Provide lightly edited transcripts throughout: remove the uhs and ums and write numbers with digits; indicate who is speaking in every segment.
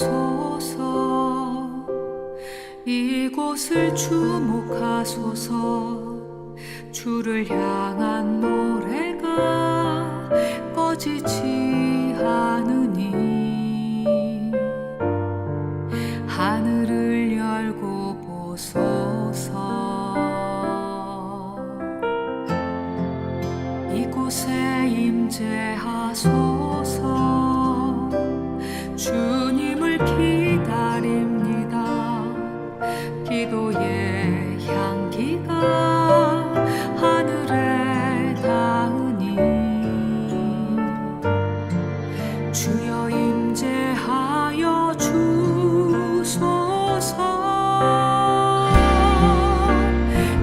Speaker 1: 주옵소서. 이곳을 주목하소서. 주를 향한 노래가 꺼지지 않으니 하늘을 열고 보소서. 이곳에 임재하소서. 주님을 기다립니다. 기도의 향기가 하늘에 닿으니 주여 임재하여 주소서.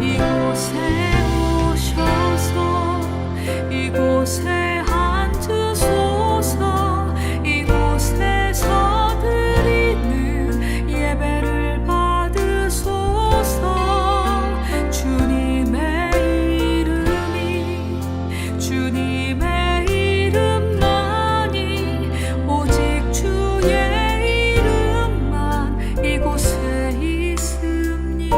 Speaker 1: 이곳에 오셔서 이곳에 앉으소서. 이곳에서 드리는 예배를 받으소서. 주님의 이름만이 오직 주의 이름만 이곳에 있습니다.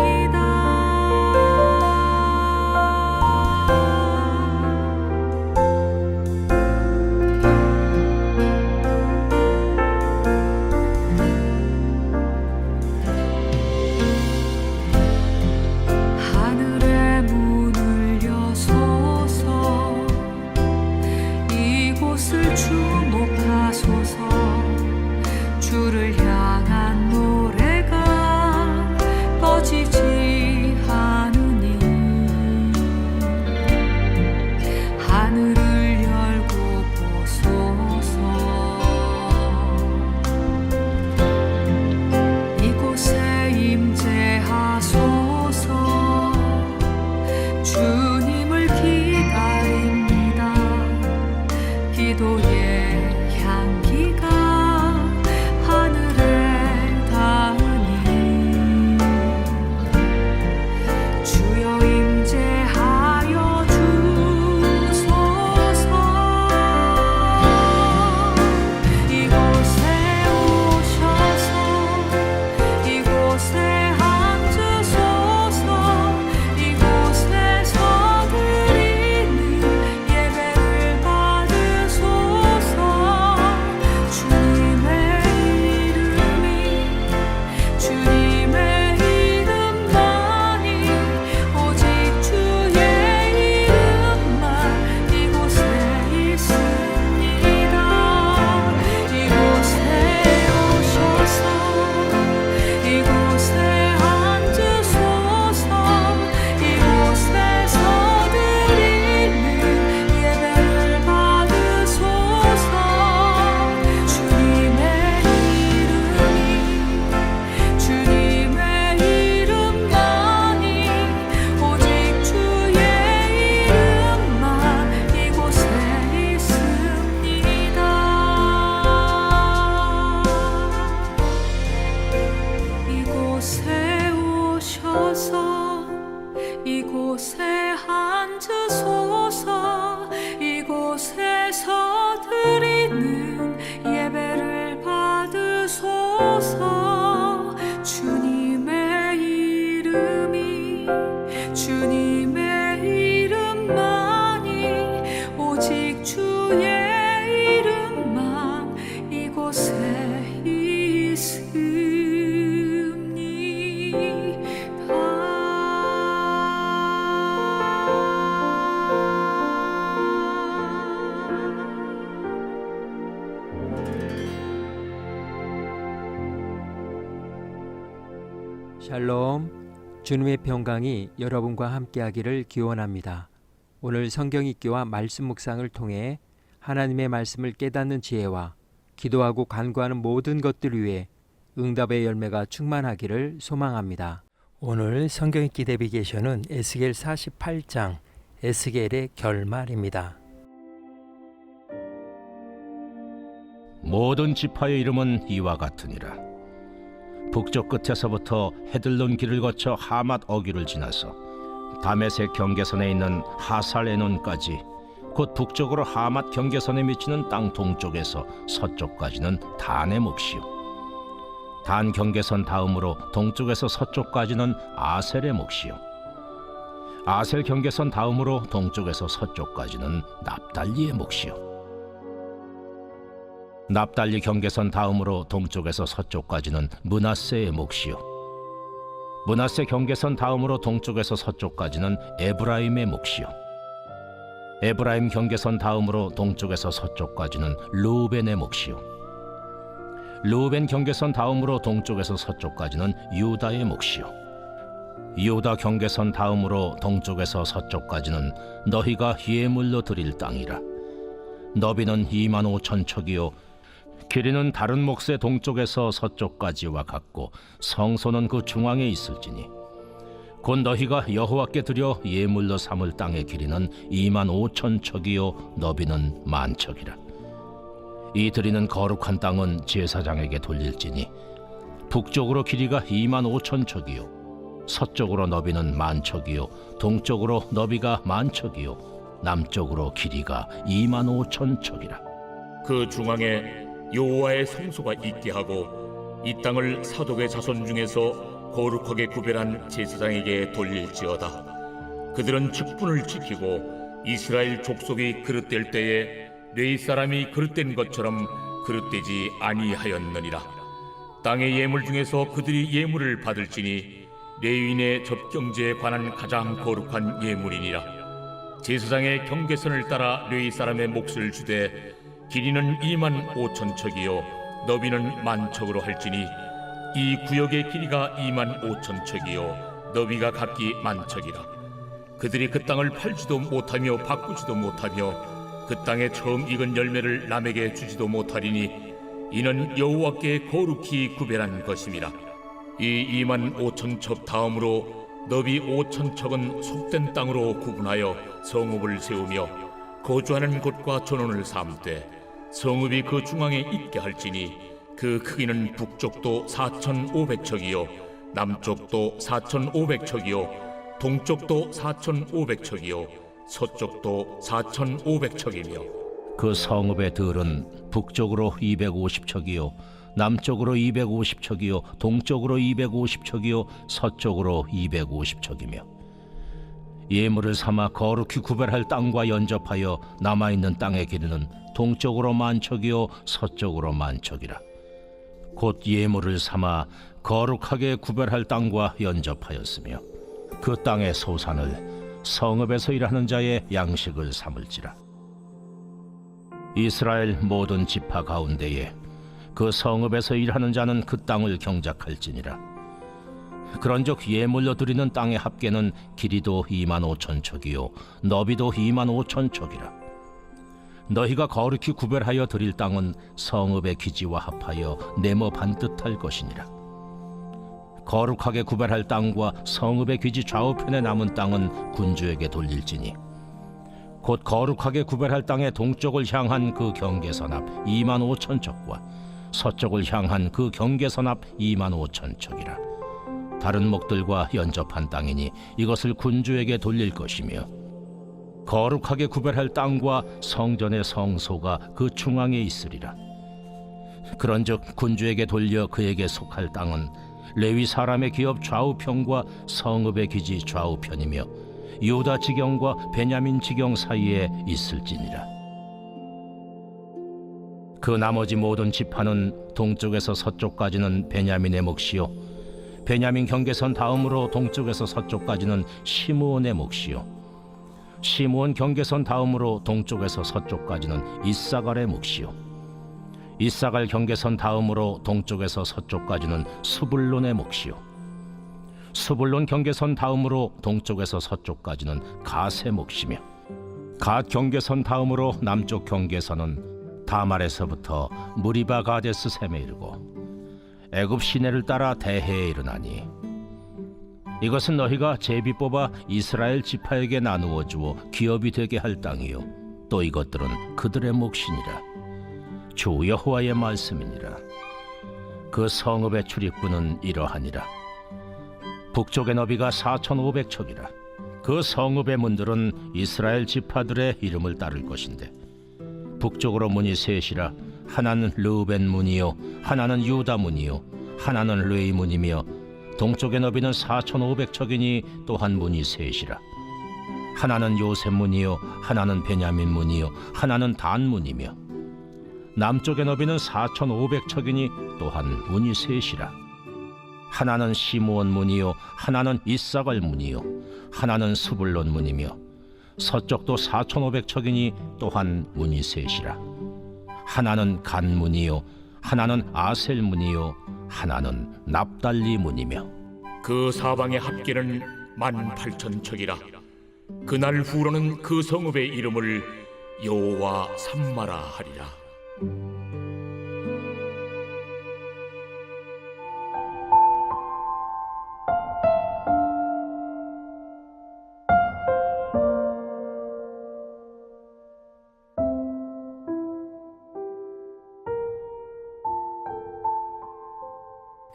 Speaker 1: 하늘의 문을 여소서. 이곳을 주목하소서. 주를 향한 노래가 꺼지지 않으니 하늘을 열고 보소서. 이곳에 임재하소서. 주님을 기다립니다. 기도의 향기가 하늘에 닿으니 주여 임재하여 주소서. 이곳에 오셔서 이곳에 앉으소서. 이곳에서 드리는 예배를 받으소서. 주님의 이름만이 오직 주의 이름만 이곳에 있습니다. 이곳에 오셔서 이곳에 앉으소서. 이곳에서 드리는 예배를 받으소서. 주님의 이름만이 오직 주의 이름만 이곳에 있습니다. 이곳에 오셔서 이곳에 앉으소서. 이곳에서 드리는 예배를 받으소서. 주님의 이름만이 오직 주의 이름만 이곳에
Speaker 2: 샬롬, 주님의 평강이 여러분과 함께하기를 기원합니다. 오늘 성경 읽기와 말씀 묵상을 통해 하나님의 말씀을 깨닫는 지혜와 기도하고 간구하는 모든 것들 위해 응답의 열매가 충만하기를 소망합니다. 오늘 성경 읽기 내비게이션은 에스겔 48장 에스겔의 결말입니다.
Speaker 3: 모든 지파의 이름은 이와 같으니라. 북쪽 끝에서부터 헤들론 길을 거쳐 하맛 어귀를 지나서 다메섹 경계선에 있는 하살에논까지, 곧 북쪽으로 하맛 경계선에 미치는 땅 동쪽에서 서쪽까지는 단의 몫이요 단 경계선 다음으로 동쪽에서 서쪽까지는 아셀의 몫이요 아셀 경계선 다음으로 동쪽에서 서쪽까지는 납달리의 몫이요 납달리 경계선 다음으로 동쪽에서 서쪽까지는 므낫세의 몫이요 므낫세 경계선 다음으로 동쪽에서 서쪽까지는 에브라임의 몫이요 에브라임 경계선 다음으로 동쪽에서 서쪽까지는 르우벤의 몫이요 르우벤 경계선 다음으로 동쪽에서 서쪽까지는 유다의 몫이요 유다 경계선 다음으로 동쪽에서 서쪽까지는 너희가 예물로 드릴 땅이라 너비는 25,000척이요 길이는 다른 몫의 동쪽에서 서쪽까지와 같고 성소는 그 중앙에 있을지니 곧 너희가 여호와께 드려 예물로 삼을 땅의 길이는 25,000척이요 너비는 10,000척이라 이 드리는 거룩한 땅은 제사장에게 돌릴지니 북쪽으로 길이가 25,000척이요 서쪽으로 너비는 10,000척이요 동쪽으로 너비가 10,000척이요 남쪽으로 길이가 25,000척이라
Speaker 4: 그 중앙에 여호와의 성소가 있게 하고 이 땅을 사독의 자손 중에서 거룩하게 구별한 제사장에게 돌릴지어다. 그들은 직분을 지키고 이스라엘 족속이 그릇될 때에 레위 사람이 그릇된 것처럼 그릇되지 아니하였느니라. 땅의 예물 중에서 그들이 예물을 받을지니 레위인의 접경제에 관한 가장 거룩한 예물이니라. 제사장의 경계선을 따라 레위 사람의 몫을 주되 길이는 25,000척이요 너비는 10,000척으로 할지니 이 구역의 길이가 25,000척이요 너비가 각기 10,000척이라. 그들이 그 땅을 팔지도 못하며 바꾸지도 못하며 그 땅에 처음 익은 열매를 남에게 주지도 못하리니 이는 여호와께 거룩히 구별한 것임이라. 이 25,000척 다음으로 너비 5,000척은 속된 땅으로 구분하여 성읍을 세우며 거주하는 곳과 전원을 삼되 성읍이 그 중앙에 있게 할지니 그 크기는 북쪽도 4,500척이요 남쪽도 4,500척이요 동쪽도 4,500척이요 서쪽도 4,500척이며
Speaker 3: 그 성읍의 들은 북쪽으로 250척이요 남쪽으로 250척이요 동쪽으로 250척이요 서쪽으로 250척이며 예물을 삼아 거룩히 구별할 땅과 연접하여 남아있는 땅의 길이는 동쪽으로 10,000척이요 서쪽으로 10,000척이라. 곧 예물을 삼아 거룩하게 구별할 땅과 연접하였으며 그 땅의 소산을 성읍에서 일하는 자의 양식을 삼을지라. 이스라엘 모든 지파 가운데에 그 성읍에서 일하는 자는 그 땅을 경작할지니라. 그런즉 예물로 드리는 땅의 합계는 길이도 25,000척이요 너비도 25,000척이라. 너희가 거룩히 구별하여 드릴 땅은 성읍의 기지와 합하여 네모 반듯할 것이니라. 거룩하게 구별할 땅과 성읍의 기지 좌우편에 남은 땅은 군주에게 돌릴지니 곧 거룩하게 구별할 땅의 동쪽을 향한 그 경계선 앞 25,000척과 서쪽을 향한 그 경계선 앞 25,000척이라. 다른 목들과 연접한 땅이니 이것을 군주에게 돌릴 것이며 거룩하게 구별할 땅과 성전의 성소가 그 중앙에 있으리라. 그런즉 군주에게 돌려 그에게 속할 땅은 레위 사람의 기업 좌우편과 성읍의 기지 좌우편이며 유다 지경과 베냐민 지경 사이에 있을지니라. 그 나머지 모든 지파는 동쪽에서 서쪽까지는 베냐민의 몫이요 베냐민 경계선 다음으로 동쪽에서 서쪽까지는 시므온의 몫이요 시므온 경계선 다음으로 동쪽에서 서쪽까지는 이사갈의 몫이요 이사갈 경계선 다음으로 동쪽에서 서쪽까지는 스불론의 몫이요 스불론 경계선 다음으로 동쪽에서 서쪽까지는 갓의 몫이며 갓 경계선 다음으로 남쪽 경계선은 다말에서부터 무리바 가데스 셈에 이르고 애굽 시내를 따라 대해에 이르나니 이것은 너희가 제비 뽑아 이스라엘 지파에게 나누어 주어 기업이 되게 할 땅이요 또 이것들은 그들의 몫이니라. 주 여호와의 말씀이니라. 그 성읍의 출입구는 이러하니라. 북쪽의 너비가 4,500척이라. 그 성읍의 문들은 이스라엘 지파들의 이름을 따를 것인데 북쪽으로 문이 셋이라. 하나는 르우벤 문이요 하나는 유다 문이요 하나는 레위 문이며 동쪽의 너비는 4,500척이니 또한 문이 셋이라. 하나는 요셉 문이요 하나는 베냐민 문이요 하나는 단 문이며 남쪽의 너비는 4,500척이니 또한 문이 셋이라. 하나는 시므온 문이요 하나는 이사갈 문이요 하나는 스불론 문이며 서쪽도 4,500척이니 또한 문이 셋이라. 하나는 간 문이요 하나는 아셀 문이요 하나는 납달리 문이며
Speaker 4: 그 사방의 합계는 18,000척이라. 그날 후로는 그 성읍의 이름을 여호와 삼마라 하리라.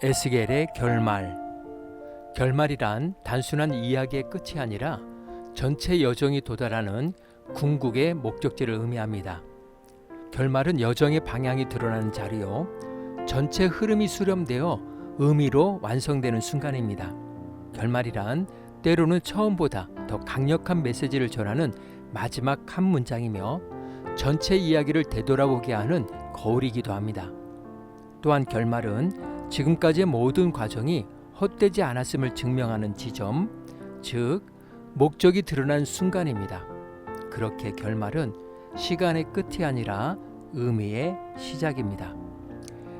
Speaker 2: 에스겔의 결말. 결말이란 단순한 이야기의 끝이 아니라 전체 여정이 도달하는 궁극의 목적지를 의미합니다. 결말은 여정의 방향이 드러나는 자리요, 전체 흐름이 수렴되어 의미로 완성되는 순간입니다. 결말이란 때로는 처음보다 더 강력한 메시지를 전하는 마지막 한 문장이며 전체 이야기를 되돌아보게 하는 거울이기도 합니다. 또한 결말은 지금까지의 모든 과정이 헛되지 않았음을 증명하는 지점, 즉 목적이 드러난 순간입니다. 그렇게 결말은 시간의 끝이 아니라 의미의 시작입니다.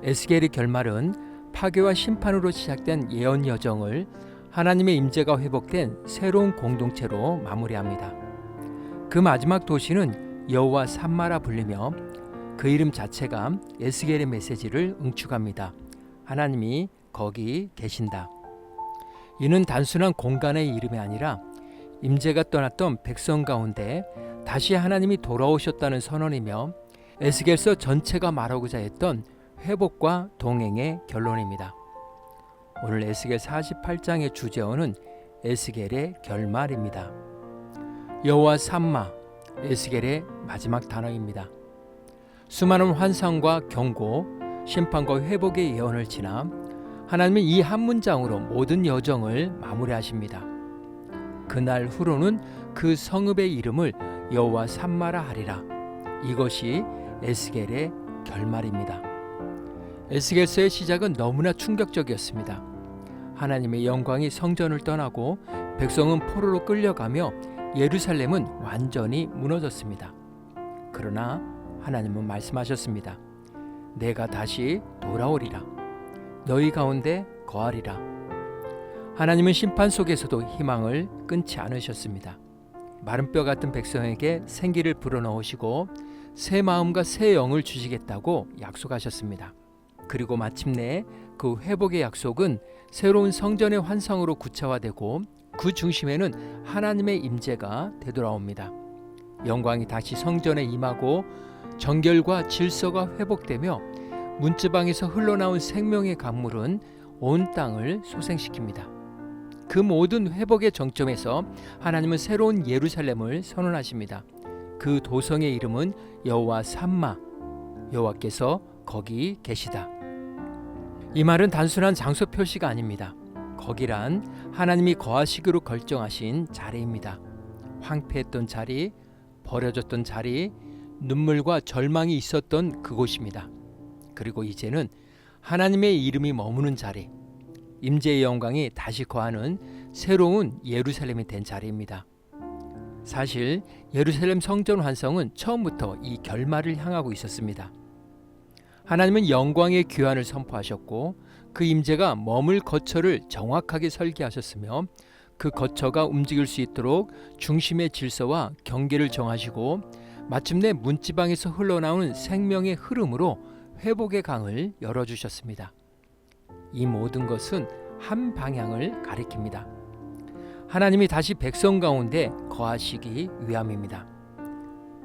Speaker 2: 에스겔의 결말은 파괴와 심판으로 시작된 예언 여정을 하나님의 임재가 회복된 새로운 공동체로 마무리합니다. 그 마지막 도시는 여호와 삼마라 불리며 그 이름 자체가 에스겔의 메시지를 응축합니다. 하나님이 거기 계신다. 이는 단순한 공간의 이름이 아니라 임재가 떠났던 백성 가운데 다시 하나님이 돌아오셨다는 선언이며 에스겔서 전체가 말하고자 했던 회복과 동행의 결론입니다. 오늘 에스겔 48장의 주제어는 에스겔의 결말입니다. 여호와 삼마, 에스겔의 마지막 단어입니다. 수많은 환상과 경고, 심판과 회복의 예언을 지나 하나님은 이 한 문장으로 모든 여정을 마무리하십니다. 그날 후로는 그 성읍의 이름을 여호와 삼마라 하리라. 이것이 에스겔의 결말입니다. 에스겔서의 시작은 너무나 충격적이었습니다. 하나님의 영광이 성전을 떠나고 백성은 포로로 끌려가며 예루살렘은 완전히 무너졌습니다. 그러나 하나님은 말씀하셨습니다. 내가 다시 돌아오리라. 너희 가운데 거하리라. 하나님은 심판 속에서도 희망을 끊지 않으셨습니다. 마른 뼈 같은 백성에게 생기를 불어넣으시고 새 마음과 새 영을 주시겠다고 약속하셨습니다. 그리고 마침내 그 회복의 약속은 새로운 성전의 환상으로 구체화되고 그 중심에는 하나님의 임재가 되돌아옵니다. 영광이 다시 성전에 임하고 정결과 질서가 회복되며 문지방에서 흘러나온 생명의 강물은 온 땅을 소생시킵니다. 그 모든 회복의 정점에서 하나님은 새로운 예루살렘을 선언하십니다. 그 도성의 이름은 여호와 삼마, 여호와께서 거기 계시다. 이 말은 단순한 장소 표시가 아닙니다. 거기란 하나님이 거하시기로 결정하신 자리입니다. 황폐했던 자리, 버려졌던 자리, 눈물과 절망이 있었던 그곳입니다. 그리고 이제는 하나님의 이름이 머무는 자리, 임재의 영광이 다시 거하는 새로운 예루살렘이 된 자리입니다. 사실 예루살렘 성전 완성은 처음부터 이 결말을 향하고 있었습니다. 하나님은 영광의 귀환을 선포하셨고 그 임재가 머물 거처를 정확하게 설계하셨으며 그 거처가 움직일 수 있도록 중심의 질서와 경계를 정하시고 마침내 문지방에서 흘러나오는 생명의 흐름으로 회복의 강을 열어주셨습니다. 이 모든 것은 한 방향을 가리킵니다. 하나님이 다시 백성 가운데 거하시기 위함입니다.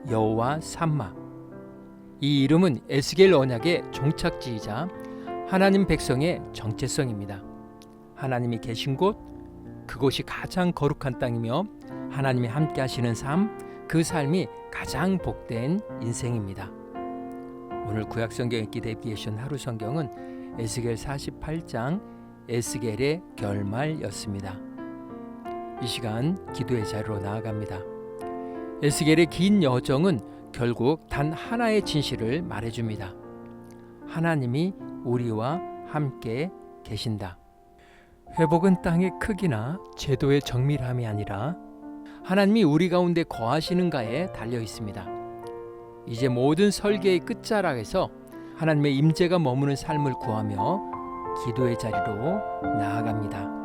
Speaker 2: 여호와 삼마. 이 이름은 에스겔 언약의 종착지이자 하나님 백성의 정체성입니다. 하나님이 계신 곳, 그곳이 가장 거룩한 땅이며 하나님이 함께 하시는 삶, 그 삶이 가장 복된 인생입니다. 오늘 구약성경 읽기 데비에이션 하루 성경은 에스겔 48장 에스겔의 결말이었습니다. 이 시간 기도의 자리로 나아갑니다. 에스겔의 긴 여정은 결국 단 하나의 진실을 말해줍니다. 하나님이 우리와 함께 계신다. 회복은 땅의 크기나 제도의 정밀함이 아니라 하나님이 우리 가운데 거하시는가에 달려 있습니다. 이제 모든 설계의 끝자락에서 하나님의 임재가 머무는 삶을 구하며 기도의 자리로 나아갑니다.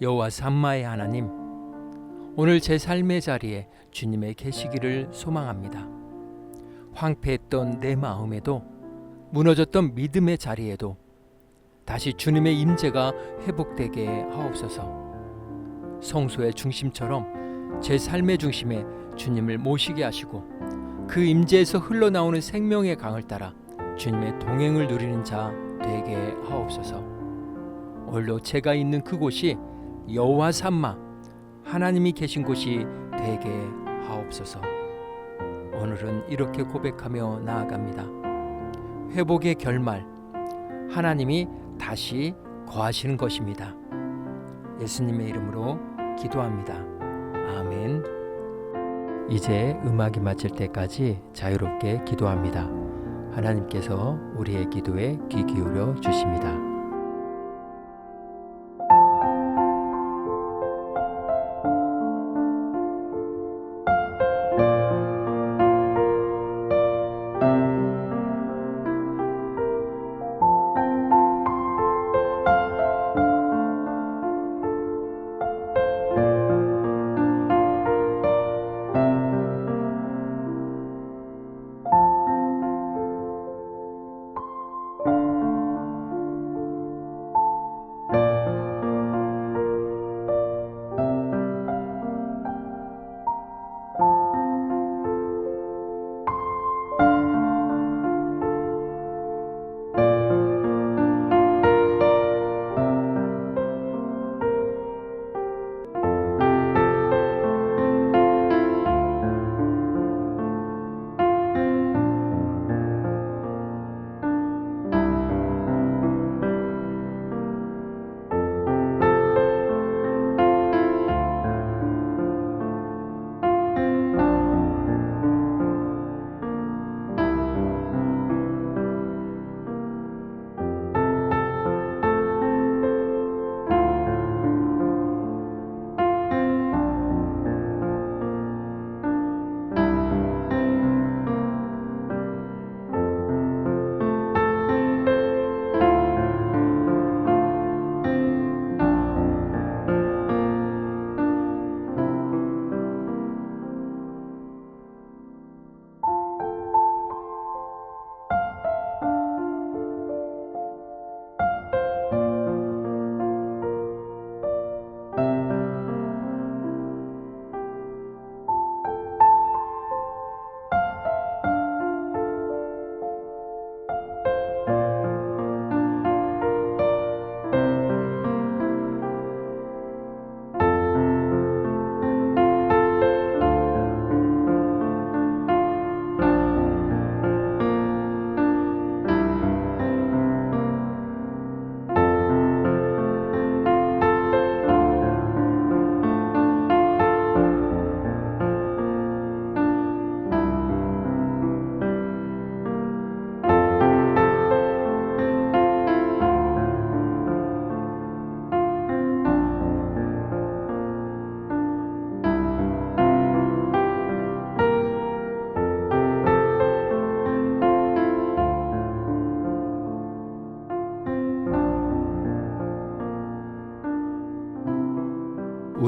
Speaker 2: 여호와 삼마의 하나님, 오늘 제 삶의 자리에 주님의 계시기를 소망합니다. 황폐했던 내 마음에도, 무너졌던 믿음의 자리에도 다시 주님의 임재가 회복되게 하옵소서. 성소의 중심처럼 제 삶의 중심에 주님을 모시게 하시고 그 임재에서 흘러나오는 생명의 강을 따라 주님의 동행을 누리는 자 되게 하옵소서. 오늘도 제가 있는 그곳이 여호와 삼마, 하나님이 계신 곳이 되게 하옵소서. 오늘은 이렇게 고백하며 나아갑니다. 회복의 결말, 하나님이 다시 거하시는 것입니다. 예수님의 이름으로 기도합니다. 아멘. 이제 음악이 마칠 때까지 자유롭게 기도합니다. 하나님께서 우리의 기도에 귀 기울여 주십니다.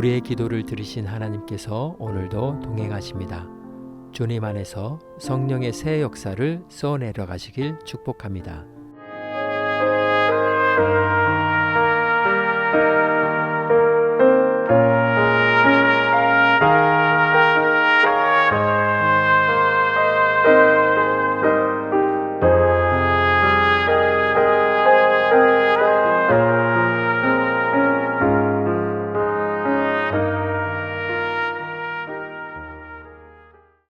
Speaker 2: 우리의 기도를 들으신 하나님께서 오늘도 동행하십니다. 주님 안에서 성령의 새 역사를 써내려 가시길 축복합니다.